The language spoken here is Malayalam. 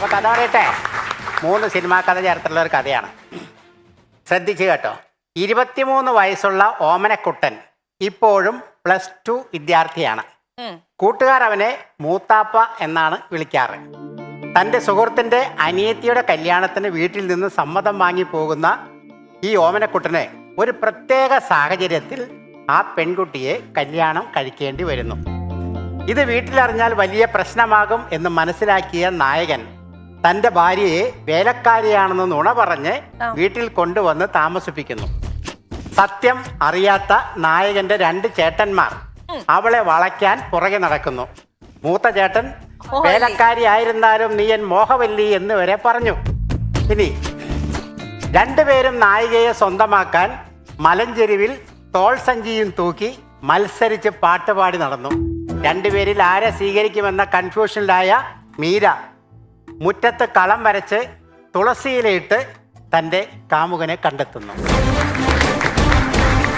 അപ്പൊ കഥ പറയട്ടെ. 3 സിനിമാ കഥ ചേർത്തുള്ള ഒരു കഥയാണ്. ശ്രദ്ധിച്ചു കേട്ടോ. 23 വയസ്സുള്ള ഓമനക്കുട്ടൻ ഇപ്പോഴും +2 വിദ്യാർത്ഥിയാണ്. കൂട്ടുകാർ അവനെ മൂത്താപ്പ എന്നാണ് വിളിക്കാറ്. തൻ്റെ സുഹൃത്തിൻ്റെ അനിയത്തിയുടെ കല്യാണത്തിന് വീട്ടിൽ നിന്ന് സമ്മതം വാങ്ങി പോകുന്ന ഈ ഓമനക്കുട്ടനെ ഒരു പ്രത്യേക സാഹചര്യത്തിൽ ആ പെൺകുട്ടിയെ കല്യാണം കഴിക്കേണ്ടി വരുന്നു. ഇത് വീട്ടിലറിഞ്ഞാൽ വലിയ പ്രശ്നമാകും എന്ന് മനസ്സിലാക്കിയ നായകൻ തൻ്റെ ഭാര്യയെ വേലക്കാരിയാണെന്ന് നുണ പറഞ്ഞ് വീട്ടിൽ കൊണ്ടുവന്ന് താമസിപ്പിക്കുന്നു. സത്യം അറിയാത്ത നായകന്റെ 2 ചേട്ടന്മാർ അവളെ വളയ്ക്കാൻ പുറകെ നടക്കുന്നു. മൂത്ത ചേട്ടൻ വേലക്കാരി ആയിരുന്നാലും നീയൻ മോഹവല്ലി എന്ന് വരെ പറഞ്ഞു. ഇനി രണ്ടുപേരും നായികയെ സ്വന്തമാക്കാൻ മലഞ്ചെരുവിൽ തോൾ സഞ്ചിയും തൂക്കി മത്സരിച്ച് പാട്ടുപാടി നടന്നു. രണ്ടുപേരിൽ ആരെ സ്വീകരിക്കുമെന്ന കൺഫ്യൂഷനിലായ മീര മുറ്റത്ത് കളം വരച്ച് തുളസിയിലിട്ട് തൻ്റെ കാമുകനെ കണ്ടെത്തുന്നു.